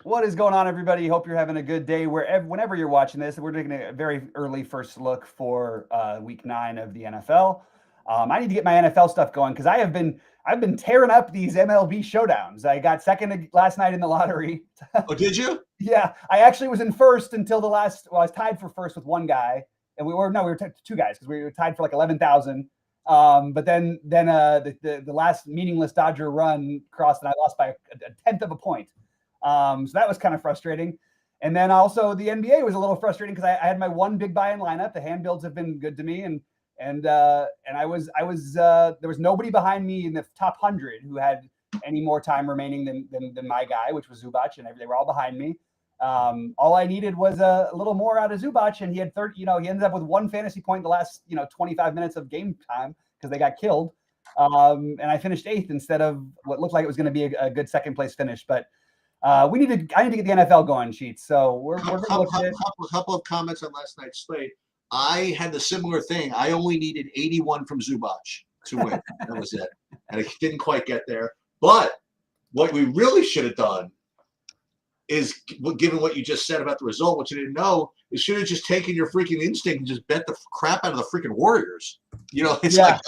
What is going on, everybody? Hope you're having a good day whenever you're watching this. We're taking a very early first look for Week 9 of the NFL. I need to get my NFL stuff going because I've been tearing up these MLB showdowns. I got second last night in the lottery. Oh, did you? Yeah, I actually was in first until the last. Well, I was tied for first with one guy, and we were two guys because we were tied for like 11,000. But then the last meaningless Dodger run crossed, and I lost by a tenth of a point. So that was kind of frustrating. And then also the NBA was a little frustrating because I had my one big buy-in lineup. The hand builds have been good to me, and I was there was nobody behind me in the top 100 who had any more time remaining than my guy, which was Zubac, and they were all behind me. All I needed was a little more out of Zubac, and he had 30. He ended up with one fantasy point in the last 25 minutes of game time because they got killed. And I finished 8th instead of what looked like it was going to be a good second place finish, but. I need to get the NFL going, Sheets. So we're going to look at it. A couple of comments on last night's slate. I had the similar thing. I only needed 81 from Zubac to win. That was it. And I didn't quite get there. But what we really should have done is, given what you just said about the result, what you didn't know, is should have just taken your freaking instinct and just bet the crap out of the freaking Warriors. It's like,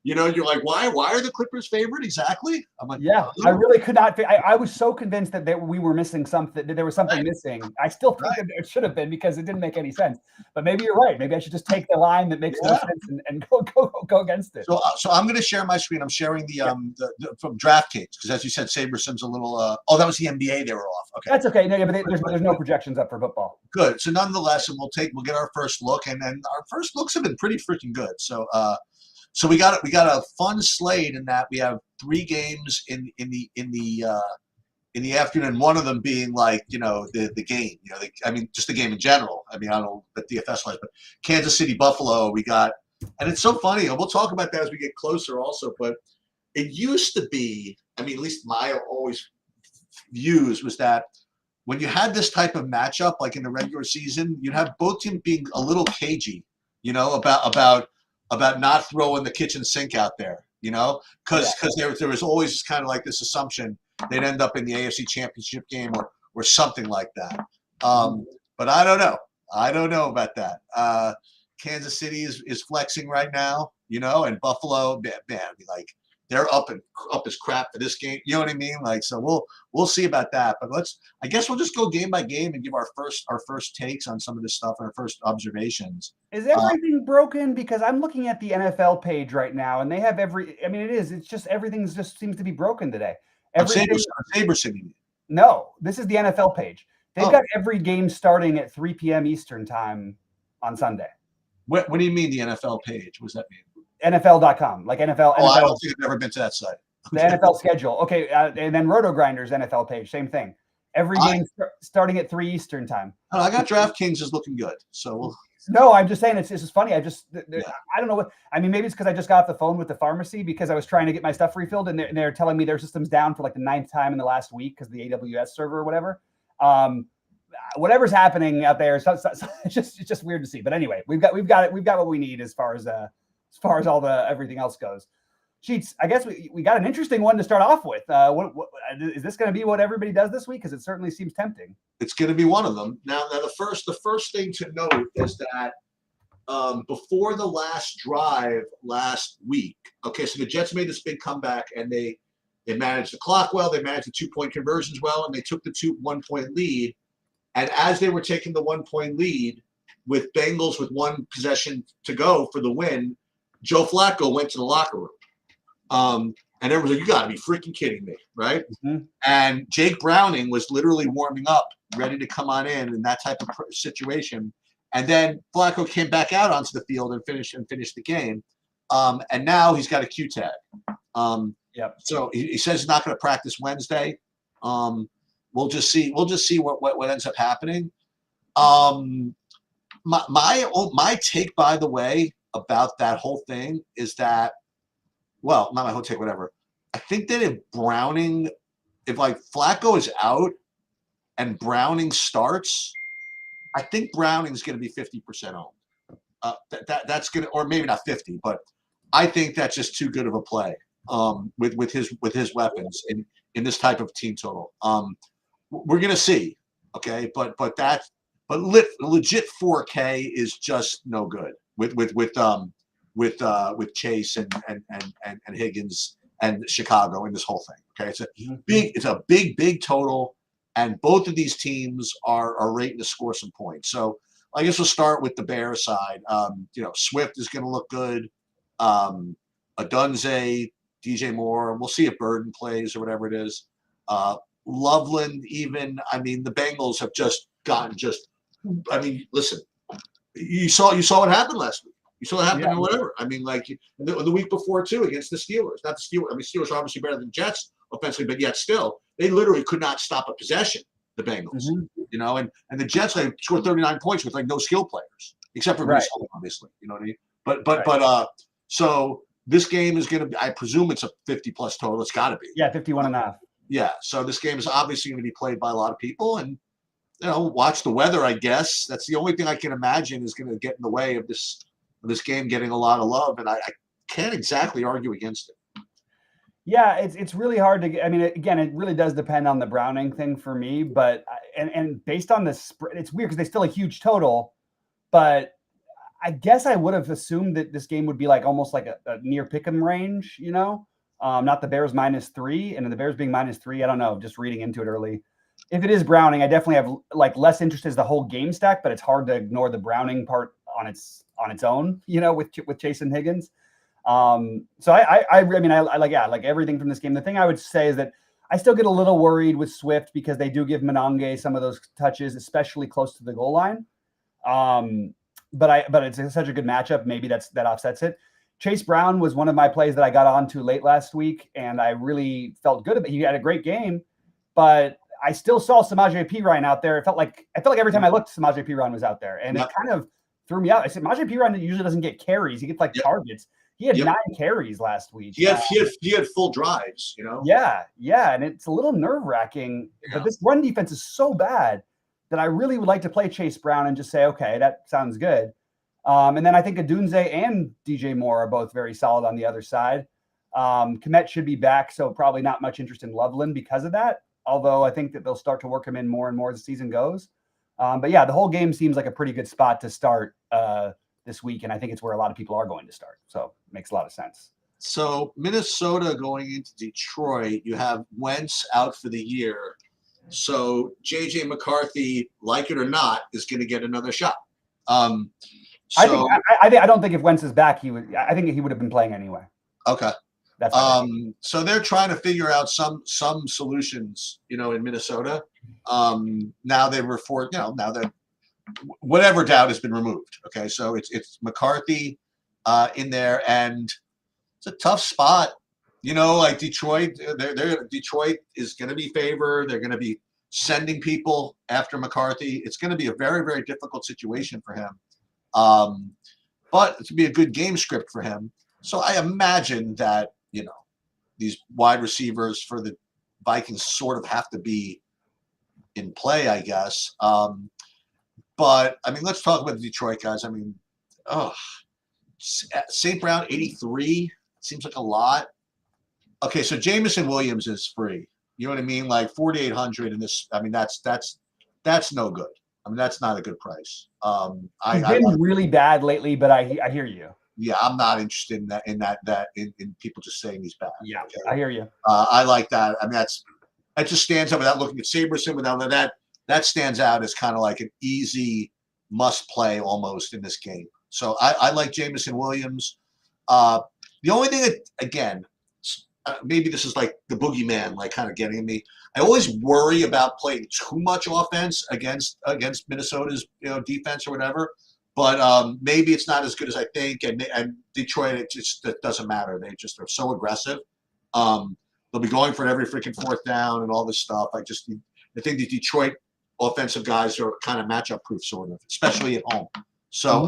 you're like, why are the Clippers favorite exactly? I'm like, yeah, I really could not. I was so convinced that we were missing something, that there was something missing. I still think that it should have been because it didn't make any sense. But maybe you're right. Maybe I should just take the line that makes no sense and go against it. So I'm going to share my screen. I'm sharing the from DraftKings because, as you said, SaberSim's a little. That was the NBA. They were off. Okay, that's okay. No, but there's no projections up for football. Good. So nonetheless, and we'll get our first look, and then our first looks have been pretty freaking good. So. So we got a fun slate in that we have 3 games in the afternoon. One of them being like the game. Just the game in general. I don't know what DFS wise, but Kansas City Buffalo we got, and it's so funny. And we'll talk about that as we get closer also. But it used to be. At least my always views was that when you had this type of matchup, like in the regular season, you'd have both teams being a little cagey. About not throwing the kitchen sink out there, because there was always kind of like this assumption they'd end up in the AFC Championship game or something like that. But I don't know. I don't know about that. Kansas City is flexing right now, and Buffalo, man, they're up as crap for this game. You know what I mean? So we'll see about that. But I guess we'll just go game by game and give our first takes on some of this stuff and our first observations. Is everything broken? Because I'm looking at the NFL page right now, and they have it's just everything's just seems to be broken today. SaberSim. No, this is the NFL page. They've got every game starting at 3 p.m. Eastern time on Sunday. What do you mean the NFL page? What does that mean? NFL.com, like NFL. I don't think I've never been to that site. The NFL schedule. Okay, and then RotoGrinders NFL page, same thing. Every game starting at 3 Eastern time. I got DraftKings is looking good. So no, I'm just saying it's just funny. I don't know what. Maybe it's because I just got off the phone with the pharmacy because I was trying to get my stuff refilled, and they're telling me their system's down for like the 9th time in the last week because of the AWS server or whatever. Whatever's happening out there, it's just weird to see. But anyway, we've got what we need as far as all the everything else goes. Sheets, I guess we got an interesting one to start off with. What is this going to be? What everybody does this week? Because it certainly seems tempting. It's going to be one of them. Now the first thing to note is that before the last drive last week, okay, so the Jets made this big comeback and they managed the clock well, they managed the 2-point conversions well, and they took the 1-point lead. And as they were taking the 1-point lead with Bengals with 1 possession to go for the win, Joe Flacco went to the locker room. And everyone was like, you got to be freaking kidding me, right? Mm-hmm. And Jake Browning was literally warming up, ready to come on in that type of situation. And then Flacco came back out onto the field and finished the game. And now he's got a Q tag. So he says he's not going to practice Wednesday. We'll just see what ends up happening. My take, by the way, about that whole thing is that, well, not my whole take, whatever. I think that if Flacco is out and Browning starts, I think Browning's going to be 50% owned. That's going to, or maybe not 50, but I think that's just too good of a play with his weapons in this type of team total. we're gonna see. Okay, but legit 4K is just no good with Chase and Higgins and Chicago in this whole thing. Okay, it's a big total, and both of these teams are rating to score some points. So I guess we'll start with the Bears side. Swift is going to look good. Adunze, DJ Moore. We'll see if Burden plays or whatever it is. Loveland, even. I mean, the Bengals have just gotten I mean, listen. You saw what happened last week. You saw what happened or whatever. I mean, like the week before too against the Steelers. Not the Steelers. I mean, Steelers are obviously better than Jets offensively, but yet still, they literally could not stop a possession. The Bengals, and the Jets scored 39 points with no skill players except for Minnesota, obviously. You know what I mean? So this game is going to be. I presume it's a 50+ total. It's got to be. Yeah, 51.5. Yeah. So this game is obviously going to be played by a lot of people, and watch the weather. I guess that's the only thing I can imagine is going to get in the way of this game getting a lot of love, and I can't exactly argue against it. Yeah, it's really hard to get. I mean, again, it really does depend on the Browning thing for me, but and based on the spread, it's weird because they still a huge total, but I guess I would have assumed that this game would be almost like a near pick'em range, not the Bears -3, and the Bears being -3. I don't know, just reading into it early. If it is Browning, I definitely have less interest as the whole game stack, but it's hard to ignore the Browning part on its own, with Chase and Higgins. So I mean, I like everything from this game. The thing I would say is that I still get a little worried with Swift because they do give Monange some of those touches, especially close to the goal line. But it's such a good matchup. Maybe that offsets it. Chase Brown was one of my plays that I got onto late last week, and I really felt good about it. He had a great game, but I still saw Samaje Perine out there. I felt like every time I looked, Samaje Perine was out there, and it kind of threw me out. I said, Samaje Perine usually doesn't get carries; he gets targets. He had 9 carries last week. He had full drives, Yeah, and it's a little nerve-wracking. Yeah. But this run defense is so bad that I really would like to play Chase Brown and just say, okay, that sounds good. And then I think Adunze and DJ Moore are both very solid on the other side. Kmet should be back, so probably not much interest in Loveland because of that, although I think that they'll start to work him in more and more as the season goes. But yeah, the whole game seems like a pretty good spot to start this week, and I think it's where a lot of people are going to start. So it makes a lot of sense. So Minnesota going into Detroit, you have Wentz out for the year. So JJ McCarthy, like it or not, is going to get another shot. I don't think if Wentz is back, I think he would have been playing anyway. Okay. That's so they're trying to figure out some solutions, in Minnesota. Now now that whatever doubt has been removed. Okay, so it's McCarthy in there, and it's a tough spot. Detroit, Detroit is going to be favored. They're going to be sending people after McCarthy. It's going to be a very, very difficult situation for him. But it's going to be a good game script for him. So I imagine that, these wide receivers for the Vikings sort of have to be in play, I guess. But, I mean, let's talk about the Detroit guys. I mean, St. Brown, 83. Seems like a lot. Okay, so Jamison Williams is free. You know what I mean? 4,800 in this. I mean, that's no good. I mean, that's not a good price. He's been really bad lately, but I hear you. Yeah, I'm not interested in people just saying he's bad. Yeah, okay? I hear you. I like that. I mean, that just stands out without looking at Saberson. Without that stands out as kind of like an easy must play almost in this game. So I like Jamison Williams. The only thing that, again, maybe this is like the boogeyman, kind of getting me. I always worry about playing too much offense against Minnesota's defense or whatever. But maybe it's not as good as I think. And Detroit, it doesn't matter. They just are so aggressive. They'll be going for every freaking fourth down and all this stuff. I think the Detroit offensive guys are kind of matchup proof, sort of, especially at home. So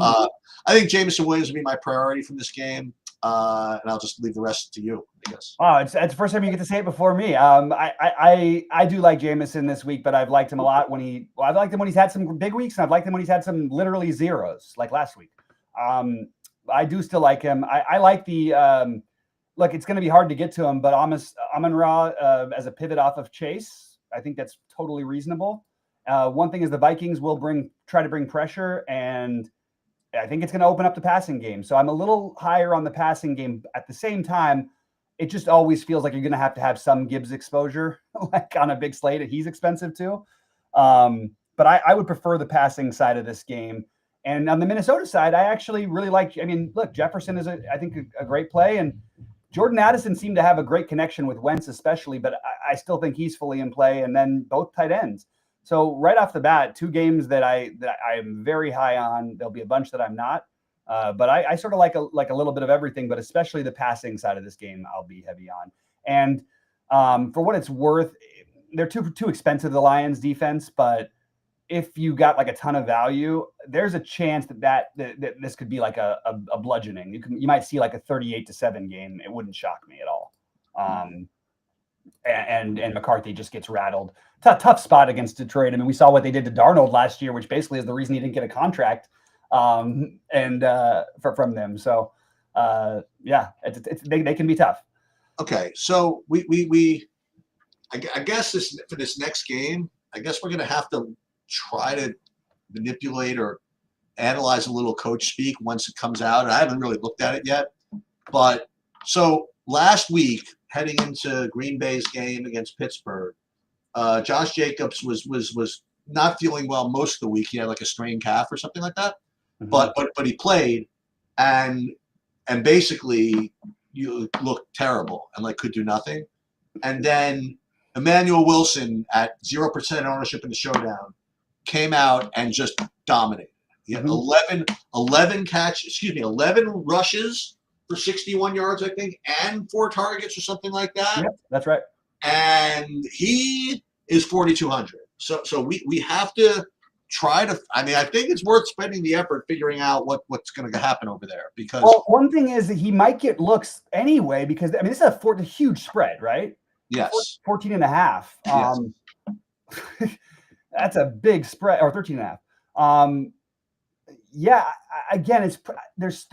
I think Jamison Williams will be my priority from this game. And I'll just leave the rest to you, I guess. Oh, it's the first time you get to say it before me. I do like Jamison this week, but I've liked him a lot I've liked him when he's had some big weeks, and I've liked him when he's had some literally zeros, like last week. I do still like him. I like the look. It's going to be hard to get to him, but Amon-Ra as a pivot off of Chase, I think that's totally reasonable. One thing is the Vikings will try to bring pressure, and I think it's going to open up the passing game. So I'm a little higher on the passing game. At the same time, it just always feels like you're going to have some Gibbs exposure, like on a big slate. He's expensive too. But I would prefer the passing side of this game. And on the Minnesota side, I actually really like. I mean, look, Jefferson is I think a great play, and Jordan Addison seemed to have a great connection with Wentz, especially. But I still think he's fully in play, and then both tight ends. So right off the bat, two games that I am very high on. There'll be a bunch that I'm not, but I sort of like a little bit of everything, but especially the passing side of this game, I'll be heavy on. And for what it's worth, they're too expensive, the Lions defense. But if you got like a ton of value, there's a chance that this could be like a bludgeoning. You might see like a 38-7 game. It wouldn't shock me at all. And McCarthy just gets rattled. It's a tough spot against Detroit. I mean, we saw what they did to Darnold last year, which basically is the reason he didn't get a contract from them. So yeah, they can be tough. Okay, so I guess for this next game, I guess we're gonna have to try to manipulate or analyze a little coach speak once it comes out. And I haven't really looked at it yet, but so last week, heading into Green Bay's game against Pittsburgh, Josh Jacobs was not feeling well most of the week. He had like a sprained calf or something like that. Mm-hmm. But he played, and basically you looked terrible and like could do nothing. And then Emmanuel Wilson at 0% ownership in the showdown came out and just dominated. He had 11 rushes for 61 yards, I think, and 4 targets or something like that. Yep, that's right. And he is 4,200. So we have to try to. I mean, I think it's worth spending the effort figuring out what's going to happen over there, because one thing is that he might get looks anyway, because I mean this is a huge spread, right? Yes, 14.5. Yes. That's a big spread, or 13.5. Yeah, again, there's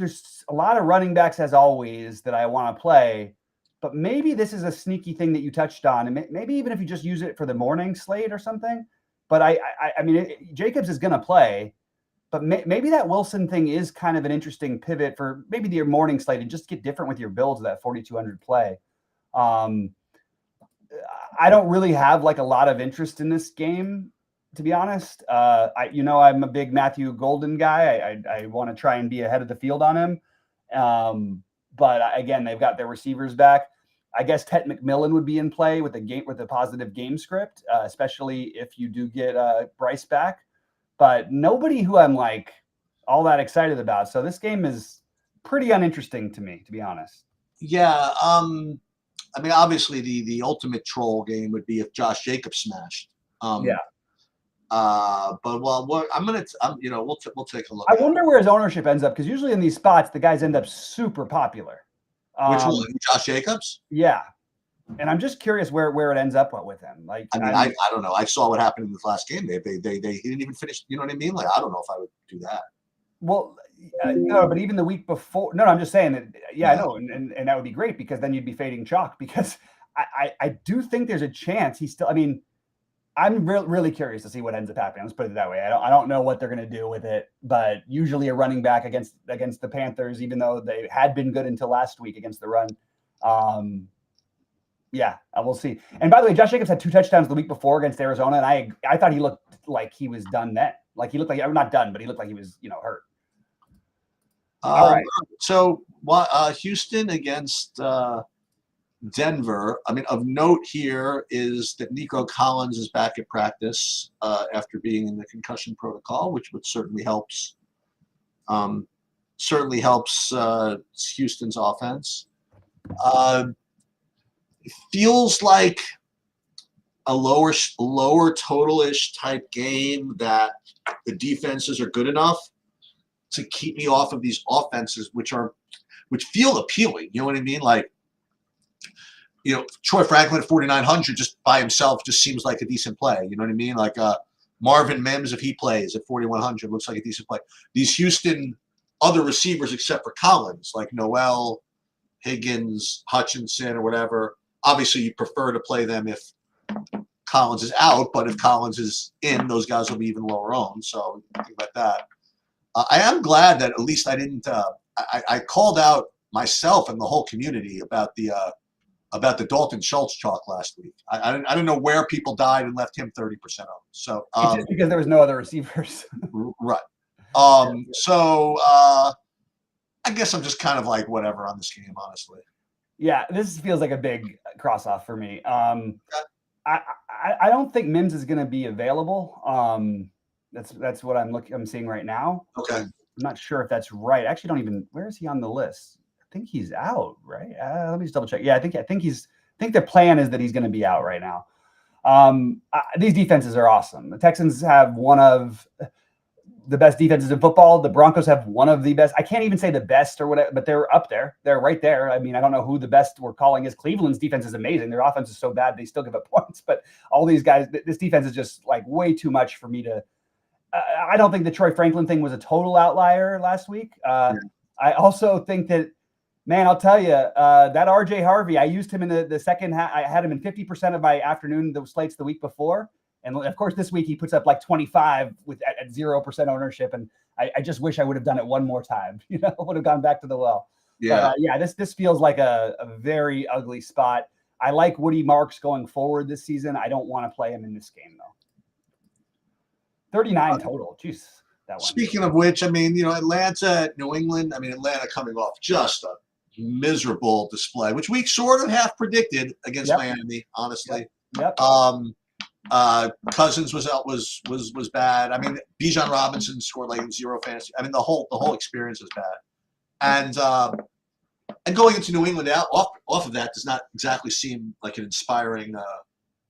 a lot of running backs as always that I want to play, but maybe this is a sneaky thing that you touched on, and maybe even if you just use it for the morning slate or something. But I mean, Jacobs is going to play, but maybe that Wilson thing is kind of an interesting pivot for maybe your morning slate and just get different with your builds of that 4,200 play. I don't really have like a lot of interest in this game, to be honest. I'm a big Matthew Golden guy. I want to try and be ahead of the field on him. But again, they've got their receivers back. I guess Ted McMillan would be in play with a positive game script, especially if you do get Bryce back. But nobody who I'm like all that excited about. So this game is pretty uninteresting to me, to be honest. Yeah. I mean, obviously the ultimate troll game would be if Josh Jacobs smashed. Yeah. But we'll take a look. I wonder where his ownership ends up, because usually in these spots the guys end up super popular. Which one? Josh Jacobs? Yeah, and I'm just curious where it ends up with him. Like, I don't know. I saw what happened in this last game. They didn't even finish. You know what I mean? Like, I don't know if I would do that. Well, no, but even the week before. No, I'm just saying that. Yeah, I know, and that would be great, because then you'd be fading chalk. Because I do think there's a chance he's still. I mean, I'm really curious to see what ends up happening. Let's put it that way. I don't know what they're going to do with it, but usually a running back against the Panthers, even though they had been good until last week against the run. Yeah, we'll see. And by the way, Josh Jacobs had 2 touchdowns the week before against Arizona, and I thought he looked like he was done then. Like he looked like, not done, but he looked like he was, hurt. All right. So Houston against Denver. I mean, of note here is that Nico Collins is back at practice after being in the concussion protocol, which certainly helps. Houston's offense. It feels like a lower total-ish type game that the defenses are good enough to keep me off of these offenses, which feel appealing. You know what I mean? Like, Troy Franklin at 4,900 just by himself just seems like a decent play. You know what I mean? Like Marvin Mims, if he plays at 4,100, looks like a decent play. These Houston other receivers, except for Collins, like Noel, Higgins, Hutchinson, or whatever, obviously you prefer to play them if Collins is out, but if Collins is in, those guys will be even lower owned. So think about that. I am glad that at least I didn't. I called out myself and the whole community about the Dalton Schultz chalk last week. I didn't know where people died and left him 30% owned. So it's just because there was no other receivers. Right. So I guess I'm just kind of like whatever on this game, honestly. Yeah, this feels like a big cross off for me. I don't think Mims is going to be available. That's what I'm seeing right now. Okay. I'm not sure if that's right. I actually don't even. Where is he on the list? I think he's out, right? Let me just double check. Yeah, I think the plan is that he's going to be out right now. These defenses are awesome. The Texans have one of the best defenses in football. The Broncos have one of the best. I can't even say the best or whatever, but they're up there. They're right there. I mean, I don't know who the best we're calling is. Cleveland's defense is amazing. Their offense is so bad they still give up points. But all these guys, this defense is just like way too much for me to. I don't think the Troy Franklin thing was a total outlier last week. I also think that, man, I'll tell you, that RJ Harvey, I used him in the second half. I had him in 50% of my afternoon slates the week before. And of course, this week he puts up like 25 at 0% ownership. And I just wish I would have done it one more time. Would have gone back to the well. Yeah. But, this feels like a very ugly spot. I like Woody Marks going forward this season. I don't want to play him in this game, though. 39 total. Jeez. That one. Speaking of which, I mean, Atlanta, New England, Atlanta coming off just a miserable display, which we sort of half predicted against Miami, honestly. Yep. Cousins was out, was bad. Bijan Robinson scored like 0 fantasy. The whole experience is bad. And going into New England off of that does not exactly seem like an inspiring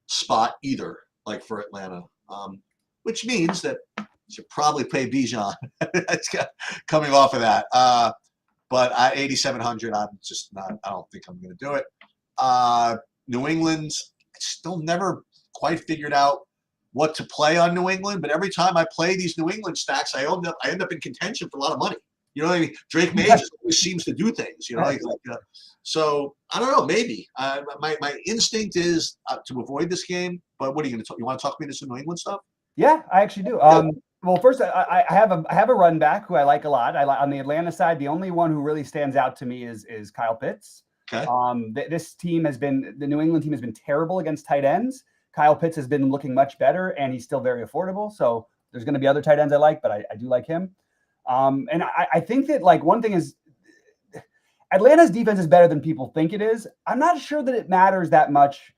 spot either, like for Atlanta. Which means that you should probably pay Bijan. That's coming off of that. But at 8,700, I'm just not. I don't think I'm going to do it. New England, I still never quite figured out what to play on New England. But every time I play these New England stacks, I end up in contention for a lot of money. You know what I mean? Drake May just always seems to do things. So I don't know. Maybe my instinct is to avoid this game. But what are you going to talk? You want to talk me into some New England stuff? Yeah, I actually do. Well, first, I have a run back who I like a lot. On the Atlanta side, the only one who really stands out to me is Kyle Pitts. Okay. The New England team has been terrible against tight ends. Kyle Pitts has been looking much better, and he's still very affordable. So there's going to be other tight ends I like, but I do like him. And I think that one thing is Atlanta's defense is better than people think it is. I'm not sure that it matters that much.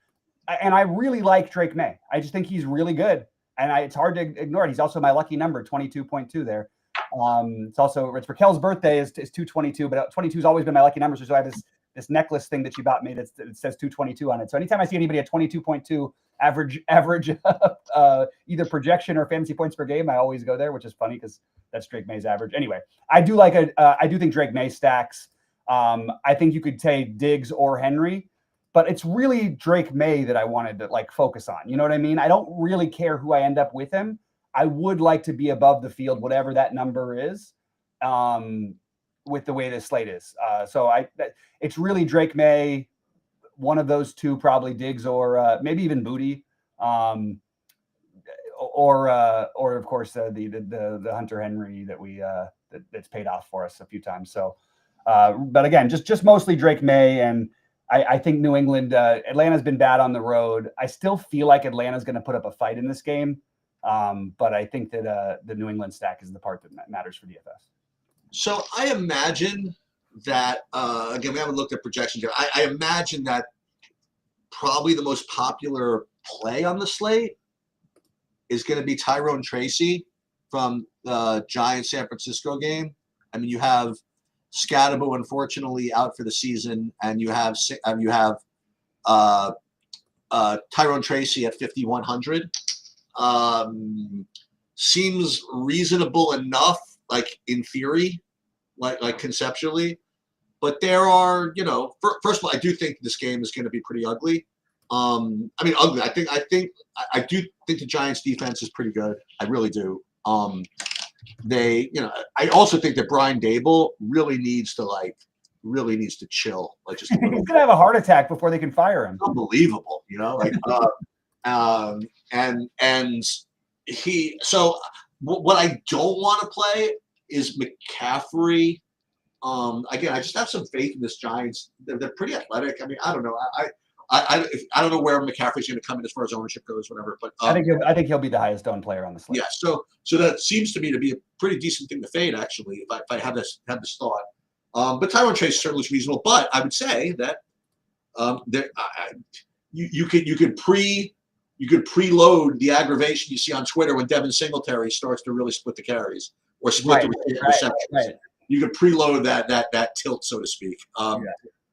And I really like Drake May. I just think he's really good. And it's hard to ignore it. He's also my lucky number, 22.2 there. It's Raquel's birthday is 222, but 22 has always been my lucky number. So I have this necklace thing that she bought me that says 222 on it. So anytime I see anybody at 22.2 average either projection or fantasy points per game, I always go there, which is funny because that's Drake May's average. Anyway, I do think Drake May stacks. I think you could take Diggs or Henry. But it's really Drake May that I wanted to focus on. You know what I mean? I don't really care who I end up with him. I would like to be above the field, whatever that number is, with the way this slate is. It's really Drake May, one of those two, probably Diggs or maybe even Booty, or of course the Hunter Henry that that's paid off for us a few times. So, but again, just mostly Drake May. And I think New England, Atlanta's been bad on the road. I still feel like Atlanta's going to put up a fight in this game. But I think that the New England stack is the part that matters for DFS. So I imagine that, again, we haven't looked at projections here. I imagine that probably the most popular play on the slate is going to be Tyrone Tracy from the Giants-San Francisco game. You have Scadaboo, unfortunately, out for the season, and you have Tyrone Tracy at 5,100. Seems reasonable enough, in theory, like conceptually. But there are, first of all, I do think this game is going to be pretty ugly. Ugly. I do think the Giants' defense is pretty good. I really do. I also think that Brian Dable really needs to chill. Just a little. He's gonna have a heart attack before they can fire him. Unbelievable, And he. So what I don't want to play is McCaffrey. Again, I just have some faith in this Giants. They're pretty athletic. I mean, I don't know. I don't know where McCaffrey's going to come in as far as ownership goes, whatever. But I think he'll be the highest owned player on the slate. Yeah. So that seems to me to be a pretty decent thing to fade, actually, if I have this thought. But Tyrone Chase certainly is reasonable. But I would say that you could preload the aggravation you see on Twitter when Devin Singletary starts to really split the carries or split the receptions. Right. You could preload that tilt, so to speak.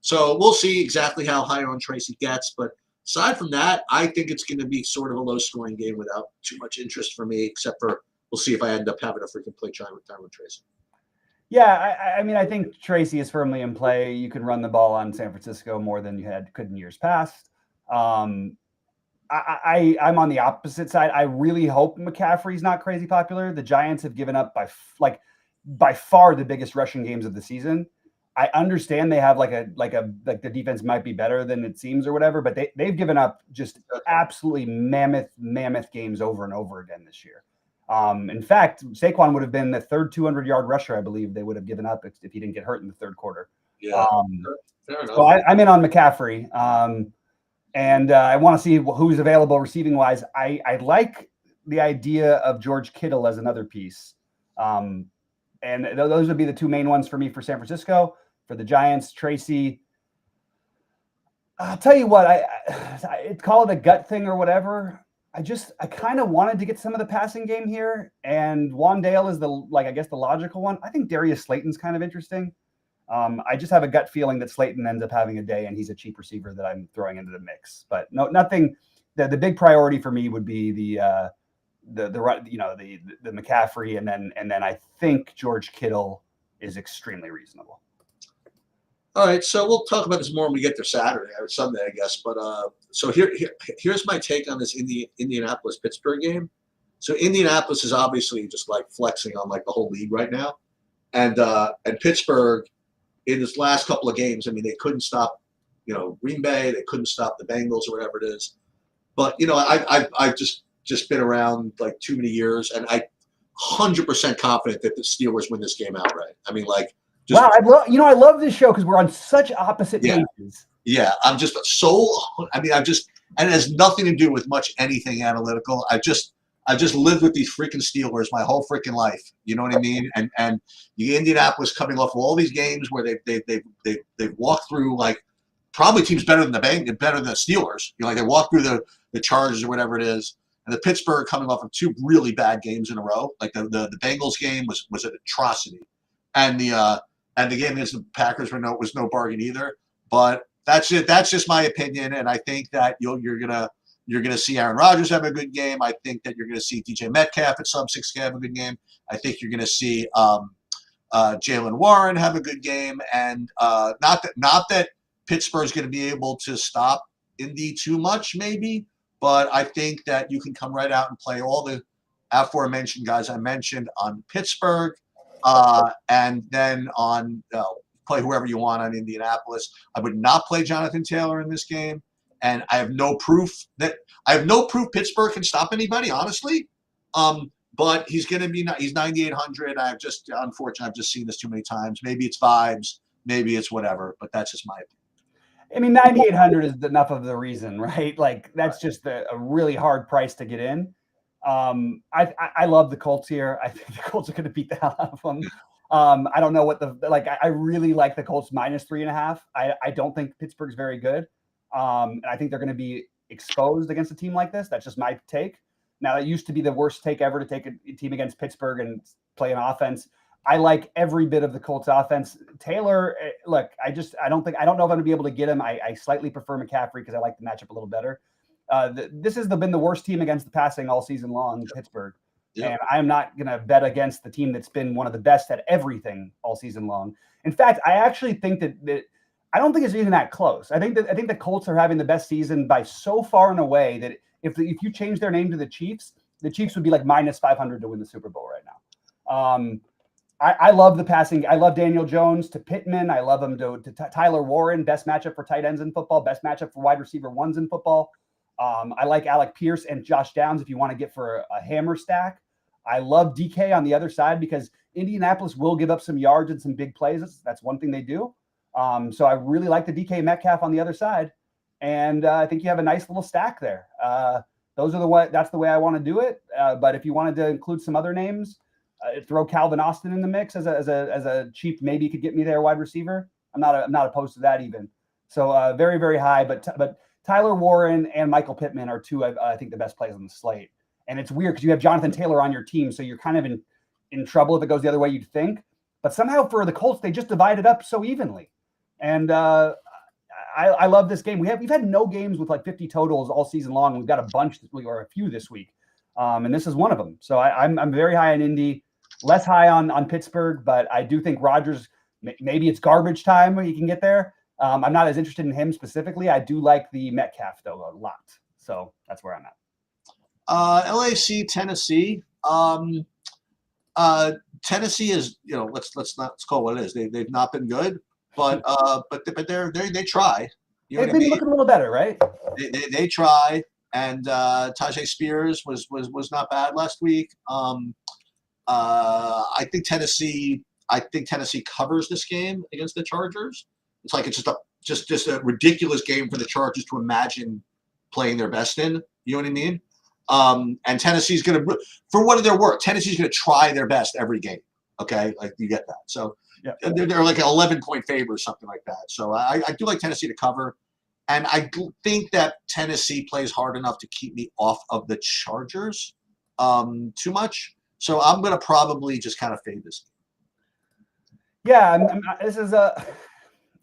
So we'll see exactly how high on Tracy gets. But aside from that, I think it's going to be sort of a low-scoring game without too much interest for me, except for we'll see if I end up having a freaking play time with Tracy. Yeah, I mean, I think Tracy is firmly in play. You can run the ball on San Francisco more than you could in years past. I'm on the opposite side. I really hope McCaffrey's not crazy popular. The Giants have given up by far the biggest rushing games of the season. I understand they have the defense might be better than it seems or whatever, but they've given up just absolutely mammoth games over and over again this year. In fact, Saquon would have been the third 200-yard rusher, I believe they would have given up if he didn't get hurt in the third quarter. Yeah, fair enough. So I'm in on McCaffrey, and I want to see who's available receiving wise. I like the idea of George Kittle as another piece. And those would be the two main ones for me for San Francisco. For the Giants, Tracy, I'll tell you what, I call it a gut thing or whatever. I kind of wanted to get some of the passing game here, and Wandale is the logical one. I think Darius Slayton's kind of interesting. I just have a gut feeling that Slayton ends up having a day, and he's a cheap receiver that I'm throwing into the mix. But nothing. The big priority for me would be the McCaffrey, and then I think George Kittle is extremely reasonable. All right, so we'll talk about this more when we get to Saturday or Sunday, I guess. But so here's my take on this Indianapolis-Pittsburgh game. So Indianapolis is obviously just like flexing on like the whole league right now, and Pittsburgh in this last couple of games, I mean, they couldn't stop, Green Bay, they couldn't stop the Bengals or whatever it is. But I've just been around like too many years, and I 100% confident that the Steelers win this game outright. I mean, like. Wow, I love this show because we're on such opposite pages. Yeah, I'm just and it has nothing to do with much anything analytical. I've just lived with these freaking Steelers my whole freaking life. You know what I mean? And the Indianapolis coming off of all these games where they've walked through like probably teams better than the Steelers. They walked through the Chargers or whatever it is. And the Pittsburgh coming off of two really bad games in a row. Like the Bengals game was an atrocity. And the game against the Packers was no bargain either. But that's it. That's just my opinion, and I think that you're gonna see Aaron Rodgers have a good game. I think that you're gonna see DJ Metcalf at sub 6K have a good game. I think you're gonna see Jalen Warren have a good game, and not that Pittsburgh's gonna be able to stop Indy too much, maybe, but I think that you can come right out and play all the aforementioned guys I mentioned on Pittsburgh. And then on play whoever you want on Indianapolis. I would not play Jonathan Taylor in this game, and I have no proof Pittsburgh can stop anybody, honestly. But he's 9,800. Unfortunately, I've just seen this too many times. Maybe it's vibes, maybe it's whatever, but that's just my opinion. I mean, 9,800 is enough of the reason, right? Like that's just a really hard price to get in. I love the Colts here. I think the Colts are going to beat the hell out of them. I don't know what I really like the Colts -3.5. I don't think Pittsburgh's very good. And I think they're going to be exposed against a team like this. That's just my take. Now, it used to be the worst take ever to take a team against Pittsburgh and play an offense. I like every bit of the Colts offense. Taylor, look, I don't know if I'm going to be able to get him. I slightly prefer McCaffrey because I like the matchup a little better. This has been the worst team against the passing all season long, Pittsburgh. Yeah. And I'm not going to bet against the team that's been one of the best at everything all season long. In fact, I actually think that I don't think it's even that close. I think the Colts are having the best season by so far and away that if you change their name to the Chiefs would be like -500 to win the Super Bowl right now. I love the passing. I love Daniel Jones to Pittman. I love him to Tyler Warren. Best matchup for tight ends in football. Best matchup for wide receiver ones in football. I like Alec Pierce and Josh Downs if you want to get for a hammer stack. I love DK on the other side because Indianapolis will give up some yards and some big plays. That's one thing they do. So I really like the DK Metcalf on the other side. And I think you have a nice little stack there. That's the way I want to do it. But if you wanted to include some other names, throw Calvin Austin in the mix as a cheap, maybe could get me there wide receiver. I'm not opposed to that even. So very, very high, but Tyler Warren and Michael Pittman are two, I think, the best plays on the slate. And it's weird because you have Jonathan Taylor on your team, so you're kind of in trouble if it goes the other way you'd think. But somehow for the Colts, they just divided up so evenly. And I love this game. We've had no games with like 50 totals all season long. We've got a bunch or a few this week, and this is one of them. So I'm very high on Indy, less high on Pittsburgh, but I do think Rodgers. Maybe it's garbage time when you can get there. I'm not as interested in him specifically. I do like the Metcalf though a lot. So that's where I'm at. LAC, Tennessee. Tennessee is, let's call it what it is. They've not been good, but they try. You know They've been looking a little better, right? They try, and Tajay Spears was not bad last week. I think Tennessee covers this game against the Chargers. It's like it's just a ridiculous game for the Chargers to imagine playing their best in. You know what I mean? And Tennessee's going to, for what they're worth, Tennessee's going to try their best every game. Okay, like you get that. So yeah. They're like an 11-point favorite or something like that. So I do like Tennessee to cover, and I think that Tennessee plays hard enough to keep me off of the Chargers too much. So I'm going to probably just kind of fade this game. Yeah, this is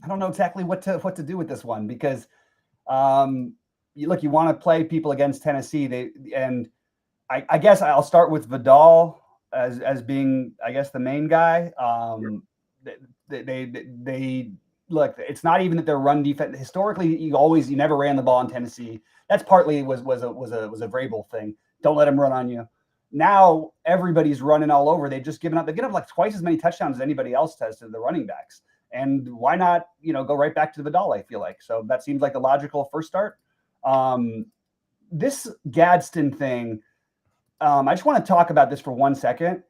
I don't know exactly what to do with this one because you want to play people against Tennessee. I guess I'll start with Vidal as being, I guess, the main guy. They look. It's not even that their run defense. Historically, you never ran the ball in Tennessee. That's partly was a Vrabel thing. Don't let him run on you. Now everybody's running all over. They've just given up. They get up like twice as many touchdowns as anybody else does to the running backs. And why not, go right back to Vidal? I feel like so that seems like the logical first start. This Gadsden thing. I just want to talk about this for 1 second.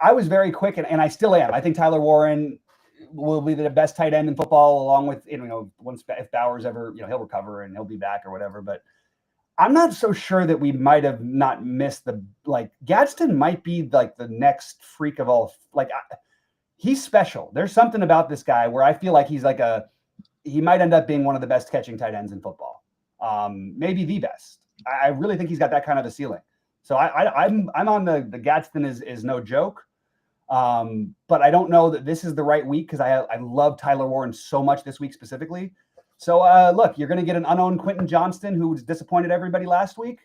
I was very quick, and I still am. I think Tyler Warren will be the best tight end in football, along with once if Bowers ever he'll recover and he'll be back or whatever. But I'm not so sure that we might have not missed Gadsden might be like the next freak of all. He's special. There's something about this guy where I feel like he's he might end up being one of the best catching tight ends in football. Maybe the best. I really think he's got that kind of a ceiling. So I'm on the Gadsden is no joke. But I don't know that this is the right week because I love Tyler Warren so much this week specifically. So look, you're going to get an unowned Quentin Johnston who disappointed everybody last week.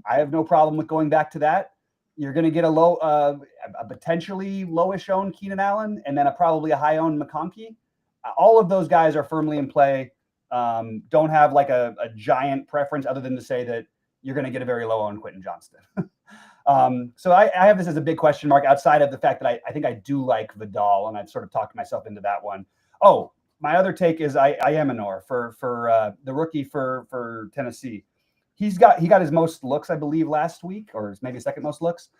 I have no problem with going back to that. You're going to get a potentially lowish owned Keenan Allen and then probably a high owned McConkey. All of those guys are firmly in play. Don't have like a giant preference other than to say that you're going to get a very low owned Quentin Johnston. So I have this as a big question mark outside of the fact that I think I do like Vidal, and I've sort of talked myself into that one. Oh, my other take is Amenor for the rookie for Tennessee. He got his most looks, I believe, last week, or maybe second most looks.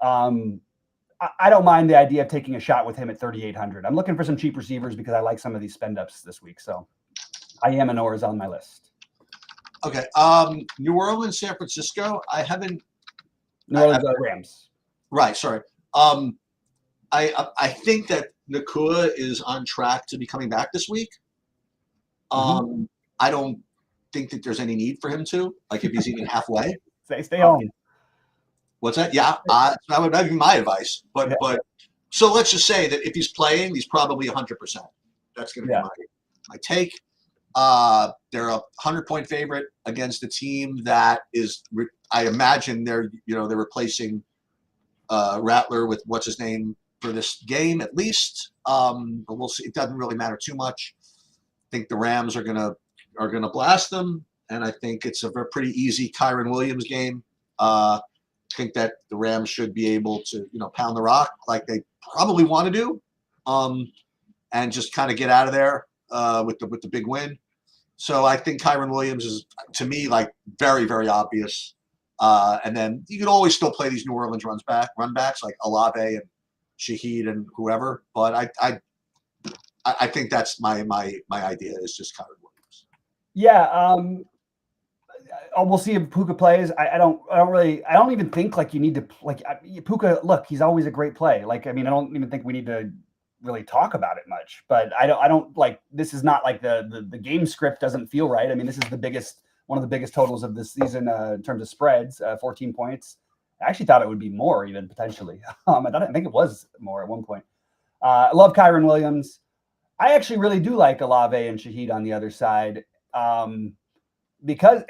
I don't mind the idea of taking a shot with him at 3,800. I'm looking for some cheap receivers because I like some of these spend ups this week. So Amenor is on my list. Okay. New Orleans, San Francisco. I haven't. New Orleans Rams. Right. Sorry. I think that Nakua is on track to be coming back this week. I don't think that there's any need for him to, like if he's even halfway. Stay home. What's that? Yeah, that would be my advice. But so let's just say that if he's playing, he's probably 100%. That's going to be my take. They're a 100-point favorite against a team that is. I imagine they're replacing Rattler with what's his name for this game at least. But we'll see. It doesn't really matter too much. I think the Rams are gonna blast them, and I think it's a pretty easy Kyron Williams game. I think that the Rams should be able to pound the rock like they probably want to do, and just kind of get out of there with the big win. So I think Kyron Williams is, to me, like very, very obvious. And then you can always still play these New Orleans run backs like Olave and Shaheed and whoever. But I think that's my idea is just Kyron Williams. Yeah. We'll see if Puka plays. I don't even think like you need to like Puka. Look, he's always a great play. Like, I mean, I don't even think we need to really talk about it much, but I don't like, this is not like the game script doesn't feel right. I mean, this is one of the biggest totals of this season in terms of spreads, 14 points. I actually thought it would be more even potentially. I think it was more at one point. I love Kyron Williams. I actually really do like Olave and Shaheed on the other side. Because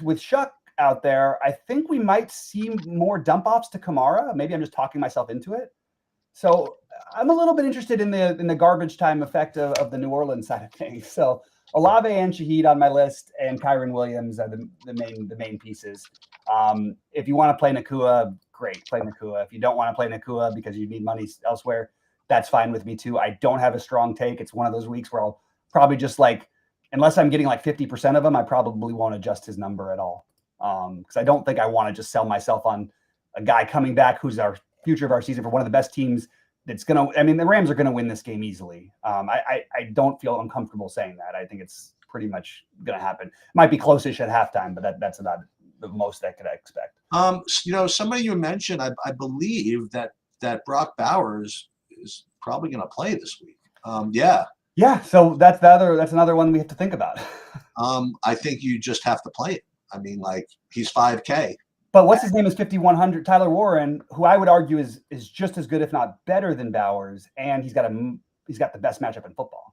with Shuck out there, I think we might see more dump offs to Kamara. Maybe I'm just talking myself into it. So I'm a little bit interested in the garbage time effect of the New Orleans side of things. So Olave and Shaheed on my list, and Kyron Williams are the main pieces. If you want to play Nakua, great, play Nakua. If you don't want to play Nakua because you need money elsewhere, that's fine with me too. I don't have a strong take. It's one of those weeks where I'll probably just like, unless I'm getting like 50% of them, I probably won't adjust his number at all. Because I don't think I want to just sell myself on a guy coming back who's our future of our season for one of the best teams that's going to, I mean, the Rams are going to win this game easily. I don't feel uncomfortable saying that. I think it's pretty much going to happen. Might be close-ish at halftime, but that's about the most I could expect. Somebody you mentioned, I believe that Brock Bowers is probably going to play this week. Yeah, so that's another one we have to think about. I think you just have to play it. I mean, like, he's 5K. But what's his name is 5,100. Tyler Warren, who I would argue is just as good, if not better, than Bowers, and he's got the best matchup in football.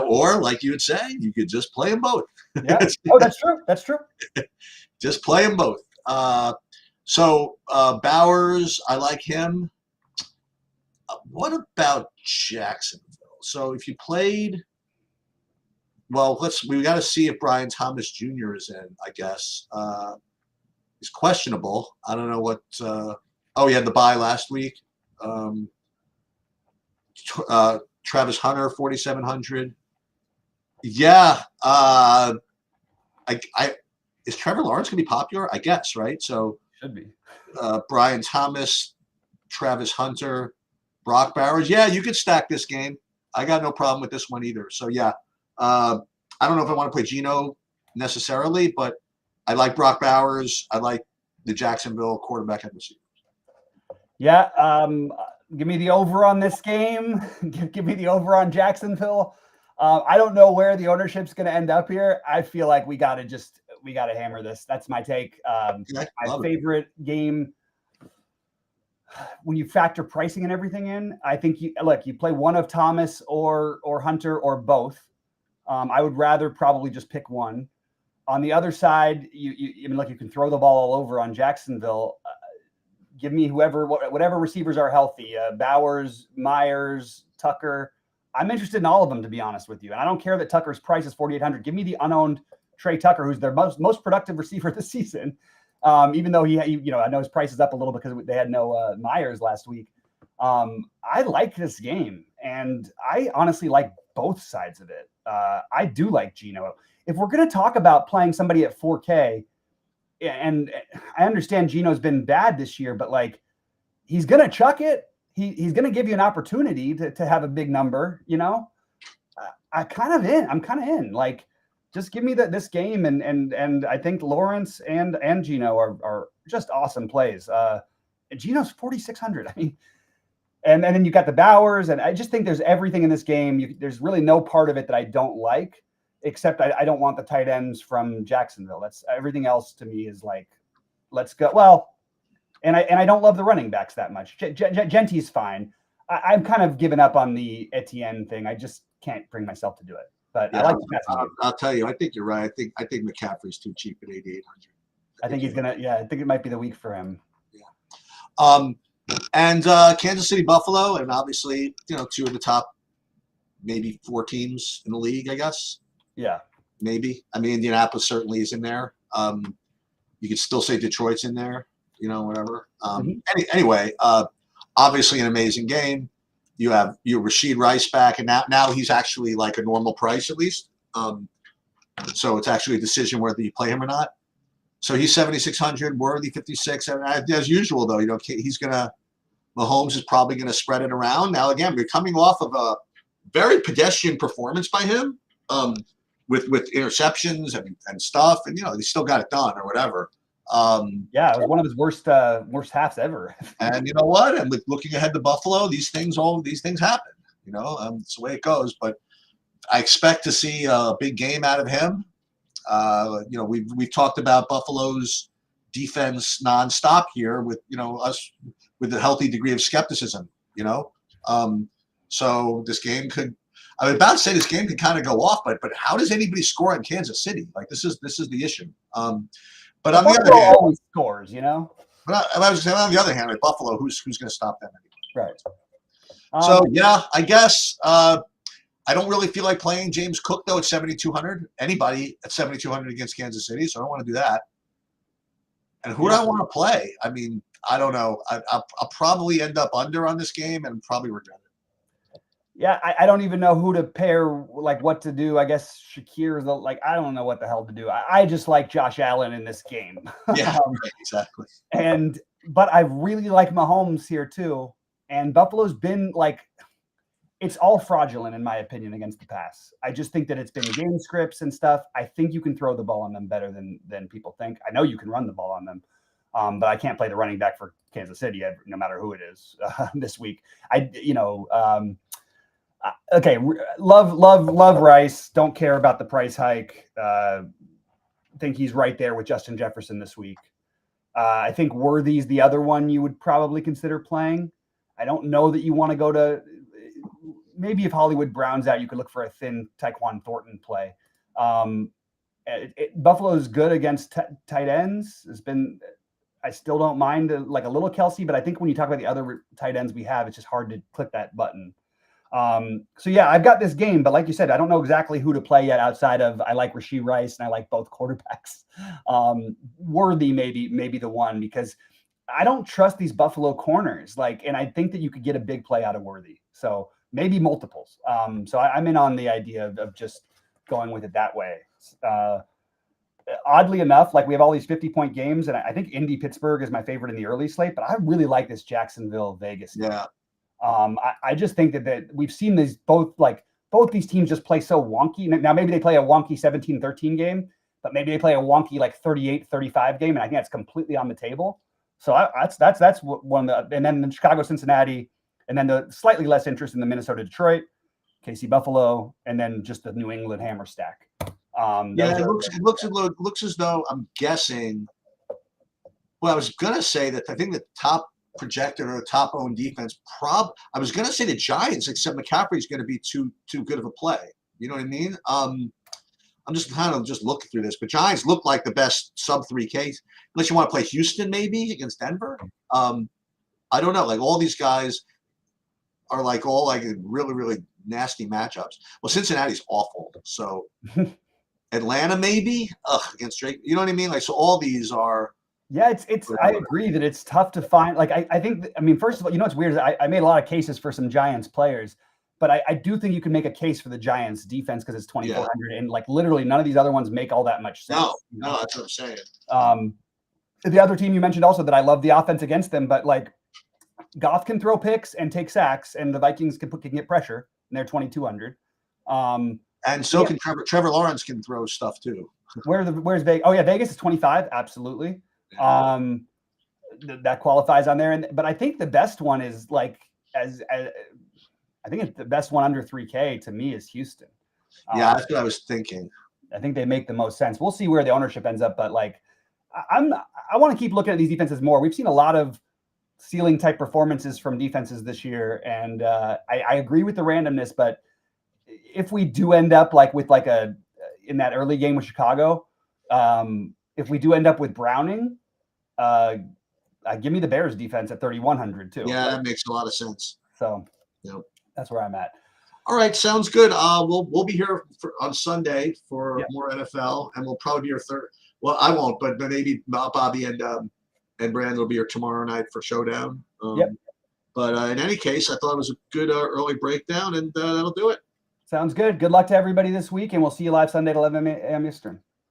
Or like you would say, you could just play them both. Yeah. Oh, that's true. That's true. Just play them both. So Bowers, I like him. What about Jacksonville? So if you played, well, we got to see if Brian Thomas Jr. is in, I guess. He's questionable. I don't know what. He had the bye last week. Travis Hunter, 4,700. Yeah. Is Trevor Lawrence going to be popular? I guess, right? So should be. Brian Thomas, Travis Hunter, Brock Bowers. Yeah, you could stack this game. I got no problem with this one either. So yeah, I don't know if I want to play Geno necessarily, but I like Brock Bowers. I like the Jacksonville quarterback and receiver. Yeah, give me the over on this game. Give me the over on Jacksonville. I don't know where the ownership's going to end up here. I feel like we got to hammer this. That's my take. My favorite game. When you factor pricing and everything in, I think you play one of Thomas or Hunter or both. I would rather probably just pick one. On the other side, you can throw the ball all over on Jacksonville. Give me whatever receivers are healthy. Bowers, Myers, Tucker. I'm interested in all of them, to be honest with you. And I don't care that Tucker's price is 4,800. Give me the unowned Trey Tucker, who's their most productive receiver this season. Even though I know his price is up a little because they had no Myers last week. I like this game, and I honestly like both sides of it. I do like Geno. If we're going to talk about playing somebody at 4K, and I understand Geno's been bad this year, but like he's going to chuck it. He's going to give you an opportunity to have a big number. I'm kind of in. Like, just give me this game, and I think Lawrence and Geno are just awesome plays. Geno's 4,600. I mean, and then you got the Bowers, and I just think there's everything in this game. There's really no part of it that I don't like, except I don't want the tight ends from Jacksonville. That's everything else to me is like, let's go. Well, and I don't love the running backs that much. Genty's fine. I'm kind of given up on the Etienne thing. I just can't bring myself to do it. But yeah, I like the passing game. I'll tell you, I think you're right. I think McCaffrey's too cheap at 8,800. I think he's gonna. Yeah, I think it might be the week for him. Yeah. And Kansas City, Buffalo, and obviously, two of the top, maybe 4 teams in the league, I guess. Yeah. Maybe. I mean, Indianapolis certainly is in there. You could still say Detroit's in there. Whatever. Anyway, obviously an amazing game. You have Rashid Rice back, and now he's actually like a normal price at least. So it's actually a decision whether you play him or not. So he's 7,600, Worthy 56. And as usual, though, Mahomes is probably going to spread it around. Now, again, we're coming off of a very pedestrian performance by him with interceptions and stuff. And, he still got it done or whatever. Yeah, it was one of his worst halves ever. And you know what? And looking ahead to Buffalo, these things happen. It's the way it goes. But I expect to see a big game out of him. We've talked about Buffalo's defense nonstop here with us with a healthy degree of skepticism. So this game could. I was about to say this game could kind of go off, but how does anybody score in Kansas City? Like this is the issue. But on the other hand, always scores, But I was saying on the other hand, with Buffalo, who's going to stop them anyway? Right. So yeah, I guess I don't really feel like playing James Cook though at 7,200. Anybody at 7,200 against Kansas City, so I don't want to do that. And who do I want to play? I mean, I don't know. I'll probably end up under on this game and probably regret it. Yeah, I don't even know who to pair, like what to do. I guess Shakir is I don't know what the hell to do. I just like Josh Allen in this game. Yeah, right, exactly. But I really like Mahomes here too. And Buffalo's been it's all fraudulent in my opinion against the pass. I just think that it's been game scripts and stuff. I think you can throw the ball on them better than people think. I know you can run the ball on them. But I can't play the running back for Kansas City no matter who it is this week. Okay, love Rice. Don't care about the price hike. Think he's right there with Justin Jefferson this week. I think Worthy's the other one you would probably consider playing. I don't know that you want to go to maybe if Hollywood Brown's out, you could look for a thin Tyquan Thornton play. Buffalo is good against tight ends. I still don't mind a little Kelsey, but I think when you talk about the other tight ends we have, it's just hard to click that button. So yeah, I've got this game, but like you said, I don't know exactly who to play yet outside of I like Rashee Rice and I like both quarterbacks. Worthy maybe the one because I don't trust these Buffalo corners. And I think that you could get a big play out of Worthy. So maybe multiples. So I'm in on the idea of just going with it that way. Oddly enough, we have all these 50-point games, and I think Indy Pittsburgh is my favorite in the early slate, but I really like this Jacksonville Vegas game. Yeah. I just think that we've seen these both these teams just play so wonky. Now maybe they play a wonky 17-13 game, but maybe they play a wonky 38-35 game, and I think that's completely on the table. So that's one of the, and then the Chicago Cincinnati, and then the slightly less interest in the Minnesota Detroit, KC Buffalo, and then just the New England Hammer stack. It looks as though I'm guessing. Well, I was gonna say that I think the top projected or the top owned defense. I was gonna say the Giants, except McCaffrey's going to be too good of a play. You know what I mean? I'm just kind of looking through this, but Giants look like the best sub 3K, unless you want to play Houston maybe against Denver. I don't know. All these guys are all really really nasty matchups. Well, Cincinnati's awful, so. Atlanta maybe against Drake. You know what I mean? So all these are. Yeah, it's. I agree that it's tough to find. I think. First of all, what's weird is I made a lot of cases for some Giants players, but I do think you can make a case for the Giants defense because it's 2,400 and literally none of these other ones make all that much sense. No, that's what I'm saying. The other team you mentioned also that I love the offense against them, but Goff can throw picks and take sacks, and the Vikings can get pressure, and they're 2,200. And so can Trevor Lawrence can throw stuff too. Where's Vegas? Oh yeah, Vegas is 25. Absolutely. Yeah. That qualifies on there. But I think the best one is I think it's the best one under 3K to me is Houston. Yeah, that's what I was thinking. I think they make the most sense. We'll see where the ownership ends up, but I want to keep looking at these defenses more. We've seen a lot of ceiling type performances from defenses this year, and I agree with the randomness, but if we do end up in that early game with Chicago, if we do end up with Browning, give me the Bears defense at 3,100 too. Yeah, that makes a lot of sense. So that's where I'm at. All right, sounds good. We'll be here on Sunday for more NFL, and we'll probably be here third. Well, I won't, but maybe Bobby and Brandon will be here tomorrow night for Showdown. But in any case, I thought it was a good early breakdown, and that'll do it. Sounds good. Good luck to everybody this week, and we'll see you live Sunday at 11 a.m. Eastern.